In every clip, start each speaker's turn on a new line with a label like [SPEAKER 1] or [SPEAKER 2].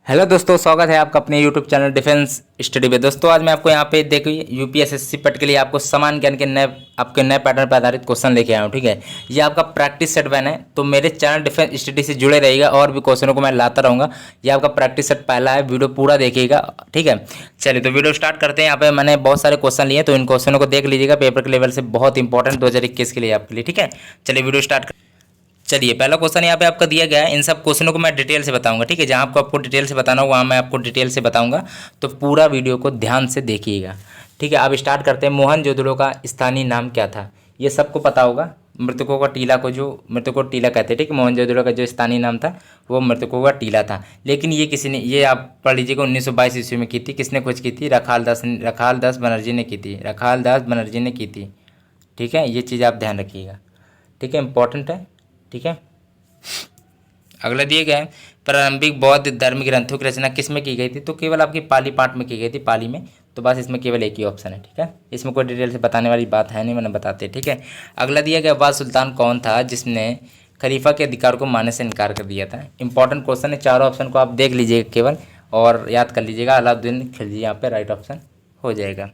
[SPEAKER 1] Hello दोस्तों, स्वागत है आपका अपने यूट्यूब चैनल डिफेंस स्टडी पे। दोस्तों आज मैं आपको यहाँ पे देखिए यूपीएसएससी पट के लिए आपको समान ज्ञान के नए पैटर्न पर आधारित क्वेश्चन लेके आया हूँ। ठीक है, ये आपका प्रैक्टिस सेट वन है, तो मेरे चैनल डिफेंस स्टडी से जुड़े रहिएगा और भी क्वेश्चनों को मैं लाता रहूँगा। ये आपका प्रैक्टिस सेट पहला है, वीडियो पूरा देखिएगा। ठीक है, चलिए तो वीडियो स्टार्ट करते हैं। यहाँ पे मैंने बहुत सारे क्वेश्चन लिए, तो इन क्वेश्चनों को देख लीजिएगा, पेपर के लेवल से बहुत इंपॉर्टेंट 2021 के लिए आपके लिए। ठीक है, चलिए वीडियो स्टार्ट। चलिए पहला क्वेश्चन यहाँ पे आपका दिया गया है। इन सब क्वेश्चनों को मैं डिटेल से बताऊंगा। ठीक है, जहाँ आपको डिटेल से बताना हो वहाँ मैं आपको डिटेल से बताऊंगा, तो पूरा वीडियो को ध्यान से देखिएगा। ठीक है, अब स्टार्ट करते हैं। मोहनजोदड़ो का स्थानीय नाम क्या था? ये सबको पता होगा। मृतकों का टीला को जो मृतकों को टीला कहते हैं। ठीक है, मोहनजोदड़ो का जो स्थानीय नाम था वो मृतकों का टीला था। लेकिन ये किसी ने, ये आप पढ़ लीजिएगा, 1922 ईस्वी में की थी। किसने खोज की थी? रखाल दास बनर्जी ने की थी। रखाल दास बनर्जी ने की थी। ठीक है, ये चीज़ आप ध्यान रखिएगा। ठीक है, इंपॉर्टेंट है। ठीक है, अगला दिए गए हैं, प्रारंभिक बौद्ध धार्मिक ग्रंथों की रचना किस में की गई थी? तो केवल आपकी पाली पाठ में की गई थी, पाली में। तो बस इसमें केवल एक ही ऑप्शन है। ठीक है, इसमें कोई डिटेल से बताने वाली बात है नहीं, मैंने बताते। ठीक है, अगला दिया गया, वह सुल्तान कौन था जिसने खलीफा के अधिकार को मानने से इनकार कर दिया था? इंपॉर्टेंट क्वेश्चन है, चारों ऑप्शन को आप देख लीजिएगा केवल और याद कर लीजिएगा। अलाउद्दीन खिलजी यहाँ पे राइट ऑप्शन हो जाएगा।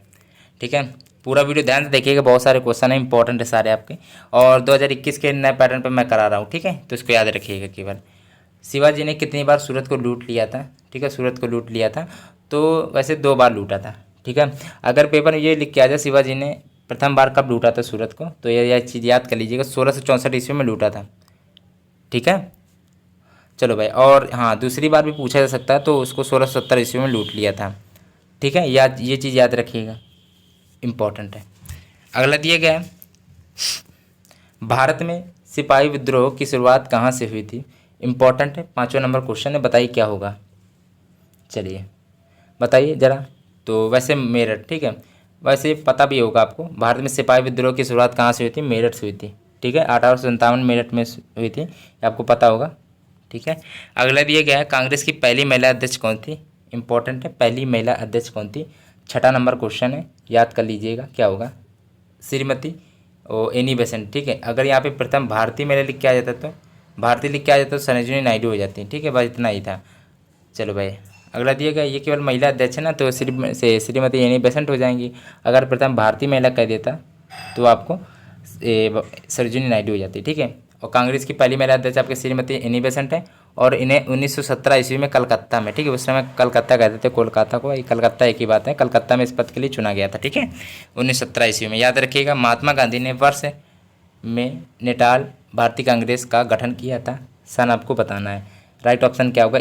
[SPEAKER 1] ठीक है, पूरा वीडियो ध्यान से देखिएगा, बहुत सारे क्वेश्चन है, इंपॉर्टेंट है सारे आपके। और 2021 के नए पैटर्न पे मैं करा रहा हूँ। ठीक है, तो इसको याद रखिएगा केवल। शिवाजी ने कितनी बार सूरत को लूट लिया था? ठीक है, सूरत को लूट लिया था, तो वैसे 2 बार लूटा था। ठीक है, अगर पेपर में ये लिख के आ जाए शिवाजी ने प्रथम बार कब लूटा था सूरत को, तो यह चीज़ याद कर लीजिएगा, 1664 ईस्वी में लूटा था। ठीक है, चलो भाई। और हाँ, दूसरी बार भी पूछा जा सकता है, तो उसको 1670 ईस्वी में लूट लिया था। ठीक है, ये चीज़ याद रखिएगा, इंपॉर्टेंट है। अगला दिया गया है, भारत में सिपाही विद्रोह की शुरुआत कहाँ से हुई थी? इंपॉर्टेंट है, 5वां नंबर क्वेश्चन है, बताइए क्या होगा। चलिए बताइए ज़रा। तो वैसे मेरठ। ठीक है, वैसे पता भी होगा आपको, भारत में सिपाही विद्रोह की शुरुआत कहाँ से हुई थी? मेरठ से हुई थी। ठीक है, 1857 मेरठ में हुई थी, ये आपको पता होगा। ठीक है, अगला दिया गया है, कांग्रेस की पहली महिला अध्यक्ष कौन थी? इंपॉर्टेंट है, पहली महिला अध्यक्ष कौन थी? 6वां नंबर क्वेश्चन है, याद कर लीजिएगा क्या होगा। Shrimati Annie Besant. ठीक है, अगर यहाँ पे प्रथम भारतीय महिला लिख के आ जाता तो भारतीय लिख के आ जाता तो सरोजिनी नायडू हो जाती। ठीक है, बस इतना ही था। चलो भाई, अगला दिया गया, ये केवल महिला अध्यक्ष है ना, तो श्रीमती एनी बेसेंट हो जाएंगी। अगर प्रथम भारतीय महिला कह देता तो आपको सरोजिनी नायडू हो जाती। ठीक है, और कांग्रेस की पहली महिला अध्यक्ष आपके श्रीमती एनी बेसेंट है, और इन्हें 1917 ईस्वी में कलकत्ता में, ठीक है, उस समय कलकत्ता कहते थे, कोलकाता को, कलकत्ता एक ही बात है, कलकत्ता में इस पद के लिए चुना गया था। ठीक है, 1917 ईस्वी में, याद रखिएगा। महात्मा गांधी ने वर्ष में नेटाल भारतीय कांग्रेस का गठन किया था, सन आपको बताना है। राइट ऑप्शन क्या होगा?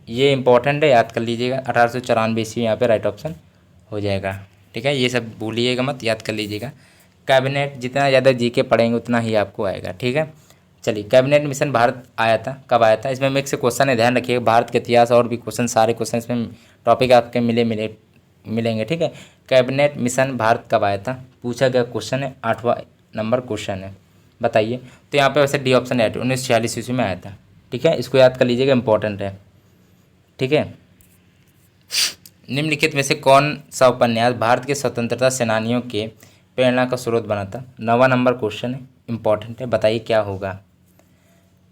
[SPEAKER 1] ये इंपॉर्टेंट है, याद कर लीजिएगा, 1894 ईस्वी यहाँ पे राइट ऑप्शन हो जाएगा। ठीक है, ये सब भूलिएगा मत, याद कर लीजिएगा। कैबिनेट, जितना ज़्यादा जीके पढ़ेंगे उतना ही आपको आएगा। ठीक है, चलिए, कैबिनेट मिशन भारत आया था, कब आया था? इसमें मिक्स क्वेश्चन है, ध्यान रखिएगा। भारत के इतिहास और भी क्वेश्चन, सारे क्वेश्चन इसमें टॉपिक आपके मिलेंगे। ठीक है, कैबिनेट मिशन भारत कब आया था पूछा गया क्वेश्चन है, 8वां नंबर क्वेश्चन है, बताइए। तो यहाँ पे वैसे डी ऑप्शन है, 1946 ईस्वी में आया था। ठीक है, इसको याद कर लीजिएगा, इंपॉर्टेंट है। ठीक है, निम्नलिखित में से कौन सा उपन्यास भारत के स्वतंत्रता सेनानियों के प्रेरणा का स्रोत बना था? 9वां नंबर क्वेश्चन है, इंपॉर्टेंट है, बताइए क्या होगा।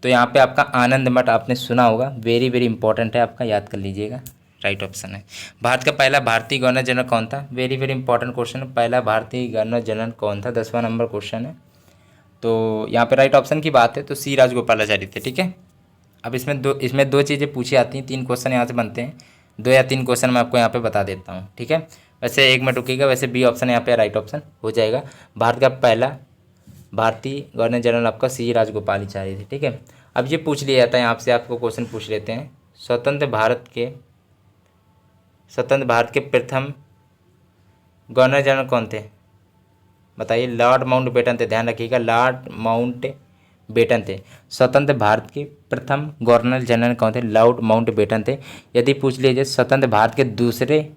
[SPEAKER 1] तो यहाँ पे आपका आनंद मठ आपने सुना होगा, वेरी वेरी इंपॉर्टेंट है आपका, याद कर लीजिएगा, राइट ऑप्शन है। भारत का पहला भारतीय गवर्नर जनरल कौन था? वेरी वेरी इंपॉर्टेंट क्वेश्चन है, पहला भारतीय गवर्नर जनरल कौन था? 10वां नंबर क्वेश्चन है। तो यहाँ पे राइट ऑप्शन की बात है तो सी राजगोपालाचारी थे। ठीक है, अब इसमें दो चीज़ें पूछी आती हैं, 3 क्वेश्चन यहाँ से बनते हैं, 2 या 3 क्वेश्चन मैं आपको यहाँ पे बता देता हूँ। ठीक है, वैसे एक मिनट रुकिएगा, वैसे बी ऑप्शन यहाँ पे राइट ऑप्शन हो जाएगा। भारत का पहला भारतीय गवर्नर जनरल आपका सी राजगोपालाचारी थे। ठीक है, अब ये पूछ लिया जाता है, आपसे आपको क्वेश्चन पूछ लेते हैं, स्वतंत्र भारत के प्रथम गवर्नर जनरल कौन थे? बताइए। लॉर्ड माउंट बेटन थे, ध्यान रखिएगा, लॉर्ड माउंट बेटन थे। स्वतंत्र भारत के प्रथम गवर्नर जनरल कौन थे? लॉर्ड माउंट बेटन थे। यदि पूछ लीजिए स्वतंत्र भारत के दूसरे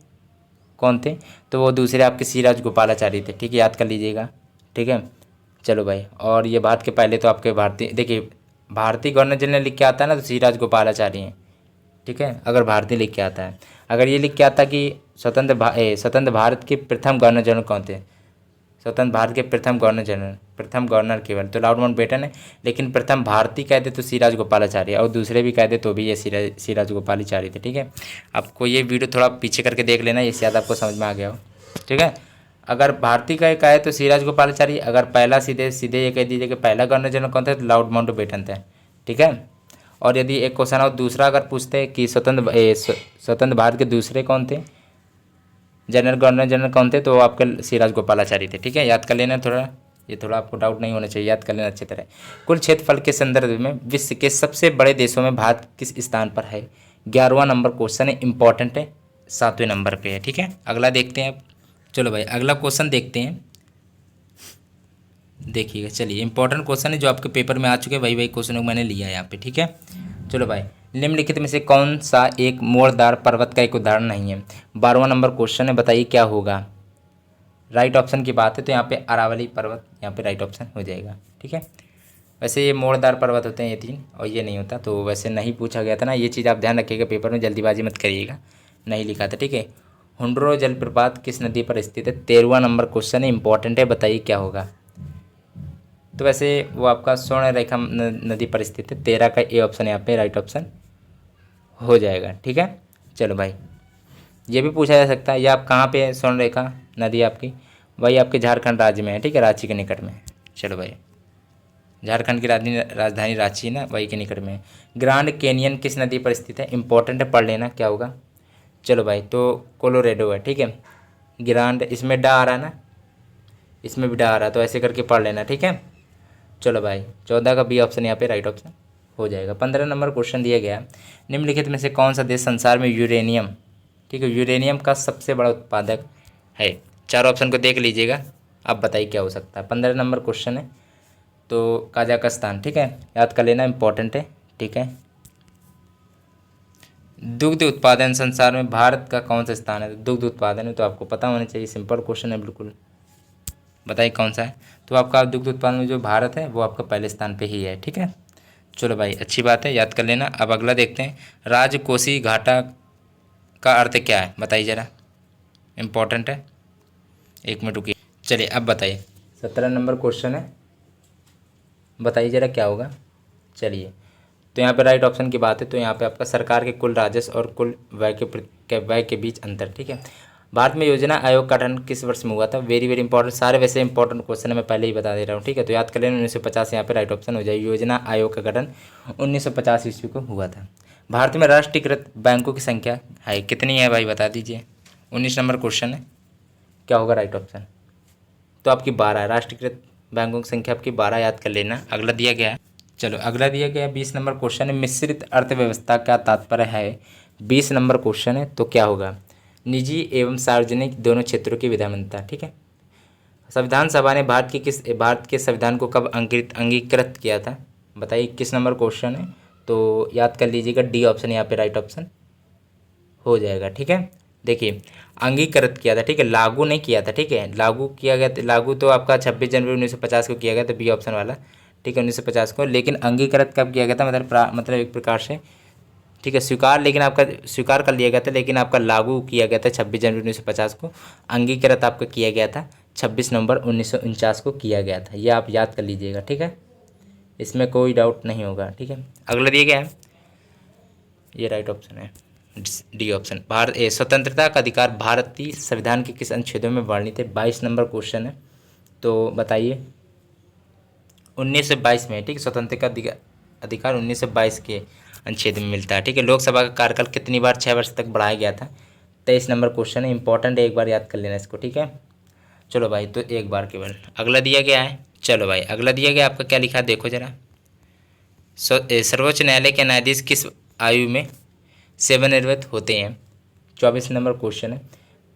[SPEAKER 1] कौन थे, तो वो दूसरे आपके सी राजगोपालाचारी थे। ठीक है, याद कर लीजिएगा। ठीक है, चलो भाई। और ये भारत के पहले तो आपके भारतीय, देखिए भारतीय गवर्नर जनरल लिख के आता है ना, तो सी राजगोपालाचारी हैं। ठीक है, अगर भारतीय लिख के आता है। अगर ये लिख के आता कि स्वतंत्र भारत के प्रथम गवर्नर जनरल कौन थे, स्वतंत्र भारत के प्रथम गवर्नर केवल, तो लॉर्ड माउंटबेटन है। लेकिन प्रथम भारतीय कह दे तो सी राजगोपालाचारी, और दूसरे भी कह दे तो भी ये सी राजगोपालाचारी थे। ठीक है, आपको ये वीडियो थोड़ा पीछे करके देख लेना, ये शायद आपको समझ में आ गया हो। ठीक है, अगर भारतीय का कहे तो सी राजगोपालाचारी, अगर पहला सीधे सीधे ये कह दीजिए कि पहला गवर्नर जनरल कौन था तो लॉर्ड माउंटबेटन थे। ठीक है, और यदि एक क्वेश्चन और दूसरा अगर पूछते कि स्वतंत्र भारत के दूसरे कौन थे गवर्नर जनरल कौन थे, तो आपके सी राजगोपालाचारी थे। ठीक है, याद कर लेना थोड़ा, ये थोड़ा आपको डाउट नहीं होना चाहिए, याद कर लेना अच्छी तरह। कुल क्षेत्रफल के संदर्भ में विश्व के सबसे बड़े देशों में भारत किस स्थान पर है? 11वां नंबर क्वेश्चन है, इंपॉर्टेंट है, 7वें नंबर पे है। ठीक है, अगला देखते हैं अब। चलो भाई अगला क्वेश्चन देखते हैं, देखिएगा। चलिए, इंपॉर्टेंट क्वेश्चन है जो आपके पेपर में आ चुके हैं, वही क्वेश्चन मैंने लिया है यहाँ पे। ठीक है, चलो भाई, निम्नलिखित में से कौन सा एक मोड़दार पर्वत का एक उदाहरण नहीं है? 12वां नंबर क्वेश्चन है, बताइए क्या होगा? राइट ऑप्शन की बात है तो यहाँ पे अरावली पर्वत यहाँ पे राइट ऑप्शन हो जाएगा। ठीक है, वैसे ये मोड़दार पर्वत होते हैं ये 3, और ये नहीं होता, तो वैसे नहीं पूछा गया था ना, ये चीज़ आप ध्यान रखिएगा, पेपर में जल्दीबाजी मत करिएगा, नहीं लिखा था। ठीक है, हुंड्रो जलप्रपात किस नदी पर स्थित है? 13वां नंबर क्वेश्चन है, इंपॉर्टेंट है, बताइए क्या होगा? तो वैसे वो आपका स्वर्ण रेखा नदी पर स्थित है, 13 का ए ऑप्शन यहाँ पे राइट ऑप्शन हो जाएगा। ठीक है, चलो भाई, ये भी पूछा जा सकता है, ये आप कहाँ पे है स्वर्ण रेखा नदी आपकी? वही आपके झारखंड राज्य में है। ठीक है, रांची के निकट में। चलो भाई, झारखंड की राजधानी रांची है ना, वही के निकट में है। ग्रांड कैनियन किस नदी पर स्थित है? इंपॉर्टेंट है, पढ़ लेना क्या होगा। चलो भाई, तो कोलोरेडो है। ठीक है, ग्रांड इसमें डा आ रहा है ना, इसमें भी डा आ रहा है, तो ऐसे करके पढ़ लेना। ठीक है, चलो भाई, 14 का बी ऑप्शन यहाँ पे राइट ऑप्शन हो जाएगा। 15 नंबर क्वेश्चन दिया गया, निम्नलिखित में से कौन सा देश संसार में यूरेनियम, ठीक है, यूरेनियम का सबसे बड़ा उत्पादक है? 4 ऑप्शन को देख लीजिएगा, आप बताइए क्या हो सकता है। 15 नंबर क्वेश्चन है, तो कजाकिस्तान। ठीक है, याद कर लेना, इंपॉर्टेंट है। ठीक है, दुग्ध उत्पादन संसार में भारत का कौन सा स्थान है? दुग्ध उत्पादन है तो आपको पता होना चाहिए, सिंपल क्वेश्चन है बिल्कुल, बताइए कौन सा है? तो आपका दुग्ध उत्पादन में जो भारत है वो आपका पहले स्थान पे ही है। ठीक है, चलो भाई, अच्छी बात है, याद कर लेना। अब अगला देखते हैं, राजकोषीय घाटा का अर्थ क्या है? बताइए ज़रा, इम्पोर्टेंट है, 1 मिनट रुकिए। चलिए अब बताइए, 17 नंबर क्वेश्चन है, बताइए ज़रा क्या होगा। चलिए, तो यहाँ पे राइट ऑप्शन की बात है, तो यहाँ पे आपका सरकार के कुल राजस्व और कुल व्यय के बीच अंतर। ठीक है, भारत में योजना आयोग का गठन किस वर्ष में हुआ था? वेरी वेरी इंपॉर्टेंट, सारे वैसे इंपॉर्टेंट क्वेश्चन है, मैं पहले ही बता दे रहा हूँ। ठीक है, तो याद कर लेना, 1950 यहाँ पे राइट ऑप्शन हो जाए। योजना आयोग का गठन 1950 ईस्वी को हुआ था। भारत में राष्ट्रीयकृत बैंकों की संख्या है कितनी है भाई, बता दीजिए। 19 नंबर क्वेश्चन है, क्या होगा राइट ऑप्शन? तो आपकी 12 है, राष्ट्रीयकृत बैंकों की संख्या आपकी 12, याद कर लेना। अगला दिया गया है, चलो अगला दिया गया है 20 नंबर क्वेश्चन है, मिश्रित अर्थव्यवस्था का तात्पर्य है? 20 नंबर क्वेश्चन है, तो क्या होगा? निजी एवं सार्वजनिक दोनों क्षेत्रों की विधानता। ठीक है, संविधान सभा ने भारत के संविधान को कब अंगीकृत किया था? बताइए, किस नंबर क्वेश्चन है? तो याद कर लीजिएगा, डी ऑप्शन यहाँ पे राइट ऑप्शन हो जाएगा। ठीक है, देखिए, अंगीकृत किया था, ठीक है, लागू नहीं किया था। ठीक है, लागू किया गया, लागू तो आपका 26 जनवरी 1950 को किया गया था, बी ऑप्शन वाला। ठीक है, 1950 को, लेकिन अंगीकृत कब किया गया था? मतलब एक प्रकार से, ठीक है, स्वीकार, लेकिन आपका स्वीकार कर लिया गया था, लेकिन आपका लागू किया गया था 26 जनवरी 1950 को। अंगीकृत आपका किया गया था 26 नवंबर 1949 को किया गया था, ये आप याद कर लीजिएगा। ठीक है, इसमें कोई डाउट नहीं होगा। ठीक है, अगला दिया गया है, ये राइट ऑप्शन है, डी ऑप्शन। स्वतंत्रता का अधिकार भारतीय संविधान के किस अनुच्छेदों में वर्णित है? 22 नंबर क्वेश्चन है, तो बताइए। 1922 में, ठीक है, स्वतंत्रता का अधिकार 1922 के अनुच्छेद में मिलता है। ठीक है, लोकसभा का कार्यकाल कितनी बार 6 वर्ष तक बढ़ाया गया था? 23 नंबर क्वेश्चन है, इंपॉर्टेंट है, एक बार याद कर लेना इसको। ठीक है, चलो भाई, तो एक बार केवल। अगला दिया गया है, चलो भाई अगला दिया गया आपका क्या लिखा है देखो जरा। सर्वोच्च न्यायालय के न्यायाधीश किस आयु में सेवानिवृत्त होते हैं? 24 नंबर क्वेश्चन है,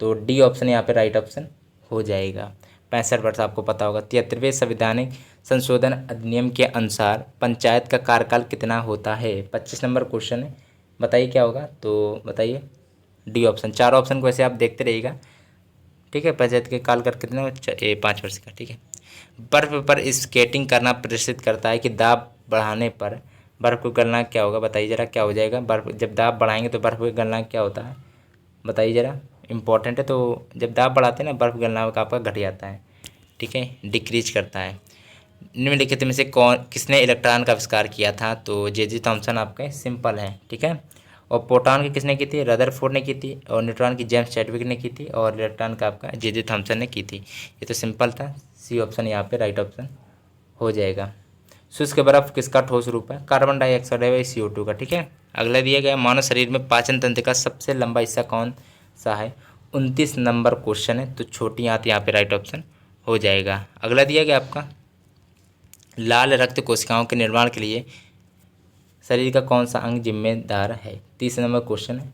[SPEAKER 1] तो डी ऑप्शन यहाँ पे राइट ऑप्शन हो जाएगा। 65 वर्ष आपको पता होगा। 73वें संवैधानिक संशोधन अधिनियम के अनुसार पंचायत का कार्यकाल कितना होता है? 25 नंबर क्वेश्चन है, बताइए क्या होगा? तो बताइए, डी ऑप्शन। 4 ऑप्शन को ऐसे आप देखते रहिएगा। ठीक है, पंचायत के कार्यकाल कितना? 5 वर्ष का। ठीक है, बर्फ पर स्केटिंग करना प्रदर्शित करता है कि दाब बढ़ाने पर बर्फ़ को गलना क्या होगा? बताइए ज़रा क्या हो जाएगा? बर्फ़ जब दाब बढ़ाएंगे तो बर्फ़ को गलना क्या होता है? बताइए ज़रा, इंपॉर्टेंट है। तो जब दाब बढ़ाते हैं ना, बर्फ़ गलना आपका घट जाता है। ठीक है, डिक्रीज करता है। निम्नलिखित में से किसने इलेक्ट्रॉन का आविष्कार किया था? तो जे थॉमसन आपके सिंपल है, ठीक है। और प्रोटॉन की किसने की थी? रदरफोर्ड ने की थी। और न्यूट्रॉन की जेम्स चैडविक ने की थी। और इलेक्ट्रॉन का आपका जे थॉमसन ने की थी। ये तो सिंपल था, सी ऑप्शन यहाँ पे राइट ऑप्शन हो जाएगा। शुष्क बर्फ किसका ठोस रूप है? कार्बन डाइऑक्साइड है, CO2 का, ठीक है। अगला दिया गया, मानव शरीर में पाचन तंत्र का सबसे लंबा हिस्सा कौन सा है? 29 नंबर क्वेश्चन है, तो छोटी आंत यहाँ पे राइट ऑप्शन हो जाएगा। अगला दिया गया आपका, लाल रक्त कोशिकाओं के निर्माण के लिए शरीर का कौन सा अंग जिम्मेदार है? 30 नंबर क्वेश्चन है।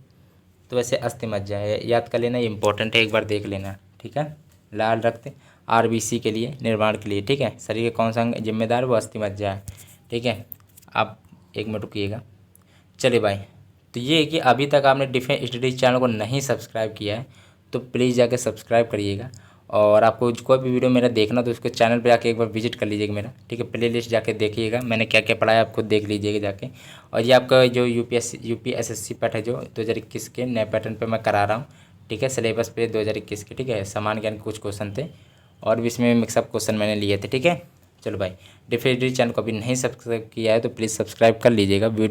[SPEAKER 1] तो वैसे अस्थि मज्जा है, याद कर लेना, इंपॉर्टेंट है, एक बार देख लेना, ठीक है। लाल रक्त RBC के लिए निर्माण के लिए, ठीक है, शरीर का कौन सा अंग जिम्मेदार, वो अस्थि मज्जा है, ठीक है। आप 1 मिनट रुकिएगा। चलिए भाई, तो ये है कि अभी तक आपने डिफेंस स्टडीज चैनल को नहीं सब्सक्राइब किया है तो प्लीज़ जाके सब्सक्राइब करिएगा। और आपको कोई भी वीडियो मेरा देखना तो उसको चैनल पे जाके एक बार विजिट कर लीजिएगा मेरा, ठीक है। प्लेलिस्ट जाके देखिएगा, मैंने क्या क्या पढ़ाया आप खुद देख लीजिएगा जाके। और ये आपका जो UPSC पैट है जो 2021 के नए पैटर्न पे मैं करा रहा हूँ, ठीक है। सिलेबस पे 2021 के, ठीक है। सामान्य ज्ञान के कुछ क्वेश्चन थे और भी इसमें मिक्सअप क्वेश्चन मैंने लिए थे, ठीक है। चलो भाई, डिफेंस स्टडीज चैनल को अभी नहीं सब्सक्राइब किया है तो प्लीज़ सब्सक्राइब कर लीजिएगा। वीडियो